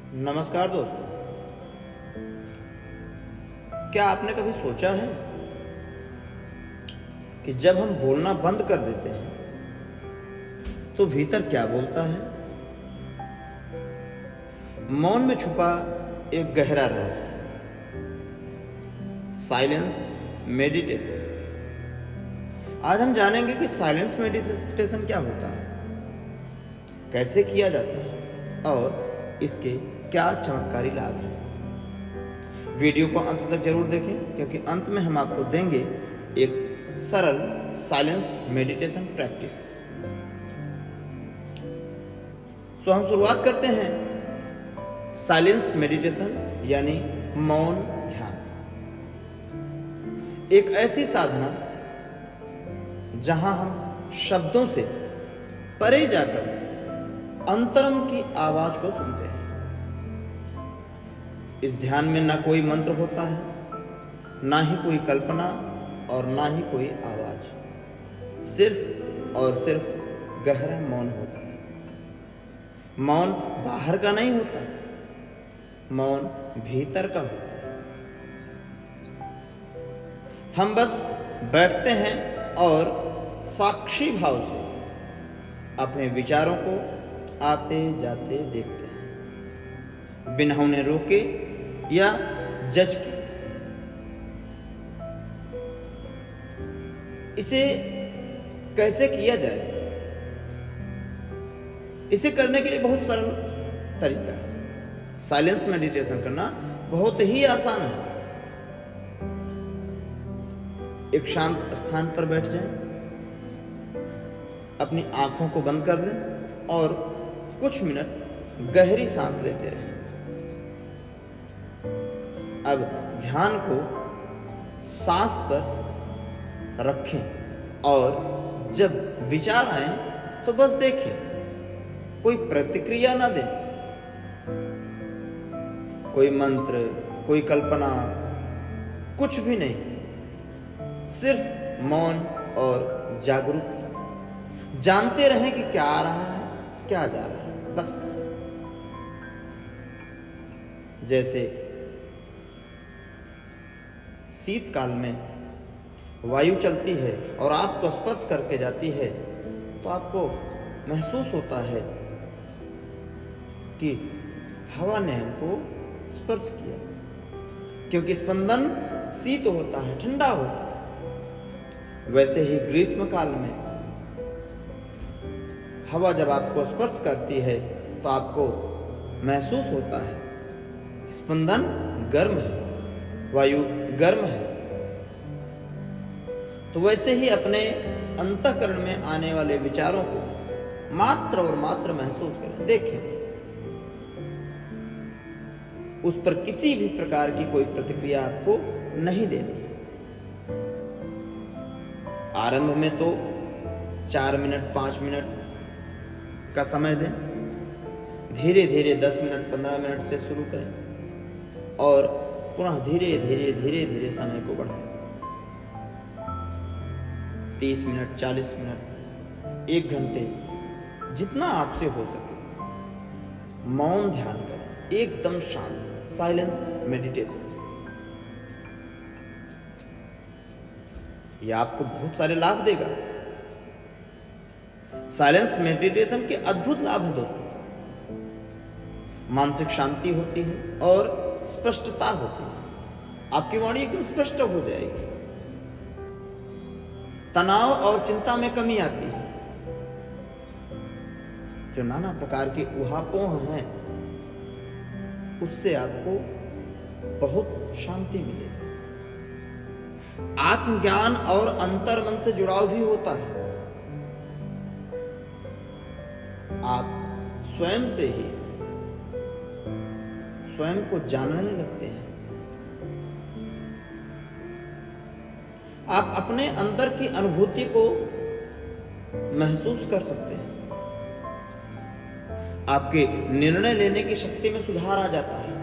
नमस्कार दोस्तों। क्या आपने कभी सोचा है कि जब हम बोलना बंद कर देते हैं तो भीतर क्या बोलता है? मौन में छुपा एक गहरा रहस्य, साइलेंस मेडिटेशन। आज हम जानेंगे कि साइलेंस मेडिटेशन क्या होता है, कैसे किया जाता है और इसके क्या चमत्कारी लाभ हैं। वीडियो को अंत तक जरूर देखें, क्योंकि अंत में हम आपको देंगे एक सरल साइलेंस मेडिटेशन प्रैक्टिस। तो हम शुरुआत करते हैं साइलेंस मेडिटेशन यानी मौन ध्यान। एक ऐसी साधना जहां हम शब्दों से परे जाकर अंतरम की आवाज को सुनते हैं। इस ध्यान में ना कोई मंत्र होता है, ना ही कोई कल्पना और ना ही कोई आवाज, सिर्फ और सिर्फ गहरा मौन होता है। मौन बाहर का नहीं होता, मौन भीतर का होता है। हम बस बैठते हैं और साक्षी भाव से अपने विचारों को आते जाते देखते हैं, बिना उन्हें रोके या जज किए। इसे कैसे किया जाए? इसे करने के लिए बहुत सरल तरीका है। साइलेंस मेडिटेशन करना बहुत ही आसान है। एक शांत स्थान पर बैठ जाएं, अपनी आंखों को बंद कर लें और कुछ मिनट गहरी सांस लेते रहें। अब ध्यान को सांस पर रखें और जब विचार आए तो बस देखें, कोई प्रतिक्रिया ना दें। कोई मंत्र, कोई कल्पना, कुछ भी नहीं, सिर्फ मौन और जागरूकता। जानते रहें कि क्या आ रहा है, क्या जा रहा है, बस। जैसे शीतकाल में वायु चलती है और आपको स्पर्श करके जाती है, तो आपको महसूस होता है कि हवा ने हमको स्पर्श किया, क्योंकि स्पंदन शीत होता है, ठंडा होता है। वैसे ही ग्रीष्म काल में हवा जब आपको स्पर्श करती है तो आपको महसूस होता है स्पंदन गर्म है, वायु गर्म है। तो वैसे ही अपने अंतःकरण में आने वाले विचारों को मात्र और मात्र महसूस करें, देखें। उस पर किसी भी प्रकार की कोई प्रतिक्रिया आपको नहीं देनी। आरंभ में तो 4 मिनट 5 मिनट का समय दें, धीरे धीरे 10 मिनट 15 मिनट से शुरू करें और पुनः धीरे धीरे धीरे धीरे समय को बढ़ाएं। 30 मिनट 40 मिनट 1 घंटे, जितना आपसे हो सके मौन ध्यान करें, एकदम शांत, साइलेंस मेडिटेशन। यह आपको बहुत सारे लाभ देगा। साइलेंस मेडिटेशन के अद्भुत लाभ हैं दोस्तों। मानसिक शांति होती है और स्पष्टता होती है। आपकी वाणी एकदम स्पष्ट हो जाएगी। तनाव और चिंता में कमी आती है। जो नाना प्रकार के ऊहापोह हैं, उससे आपको बहुत शांति मिलेगी। आत्मज्ञान और अंतर्मन से जुड़ाव भी होता है। आप स्वयं से ही स्वयं को जानने लगते हैं। आप अपने अंदर की अनुभूति को महसूस कर सकते हैं। आपके निर्णय लेने की शक्ति में सुधार आ जाता है।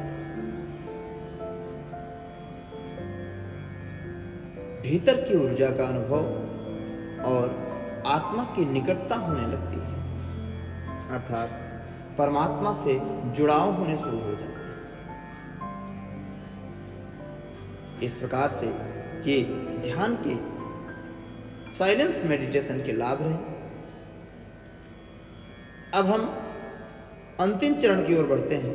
भीतर की ऊर्जा का अनुभव और आत्मा की निकटता होने लगती है। अर्थात परमात्मा से जुड़ाव होने शुरू हो जाता है। इस प्रकार से ये ध्यान के साइलेंस मेडिटेशन के लाभ रहे। अब हम अंतिम चरण की ओर बढ़ते हैं।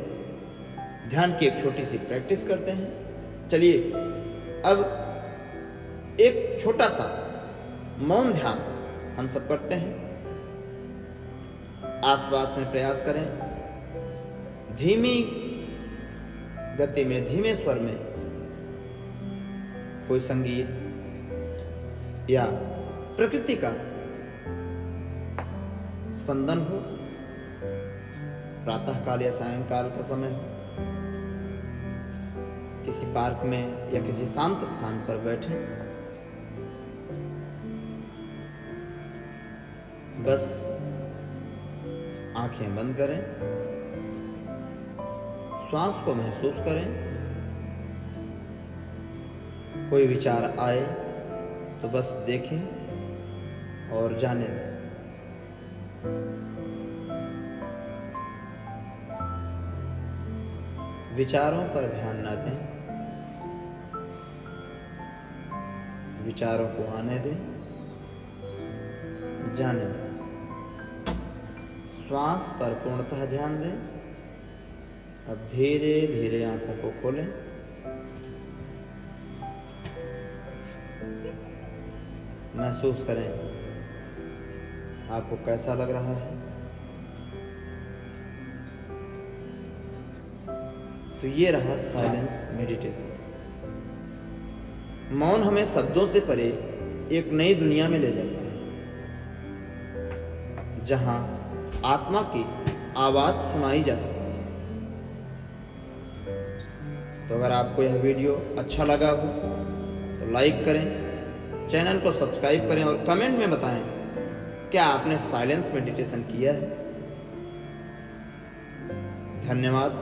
ध्यान की एक छोटी सी प्रैक्टिस करते हैं। चलिए अब एक छोटा सा मौन ध्यान हम सब करते हैं। आश्वास में प्रयास करें, धीमी गति में, धीमे स्वर में कोई संगीत या प्रकृति का स्पंदन हो, प्रातः काल या सायंकाल का समय हो, किसी पार्क में या किसी शांत स्थान पर बैठें। बस आंखें बंद करें, श्वास को महसूस करें। कोई विचार आए तो बस देखें और जाने दें। विचारों पर ध्यान न दें, विचारों को आने दें, जाने दें। श्वास पर पूर्णतः ध्यान दें। अब धीरे धीरे आंखों को खोलें। महसूस करें आपको कैसा लग रहा है। तो ये रहा साइलेंस मेडिटेशन। मौन हमें शब्दों से परे एक नई दुनिया में ले जाता है, जहां आत्मा की आवाज सुनाई जा सकती है। तो अगर आपको यह वीडियो अच्छा लगा हो तो लाइक करें, चैनल को सब्सक्राइब करें और कमेंट में बताएं क्या आपने साइलेंस मेडिटेशन किया है। धन्यवाद।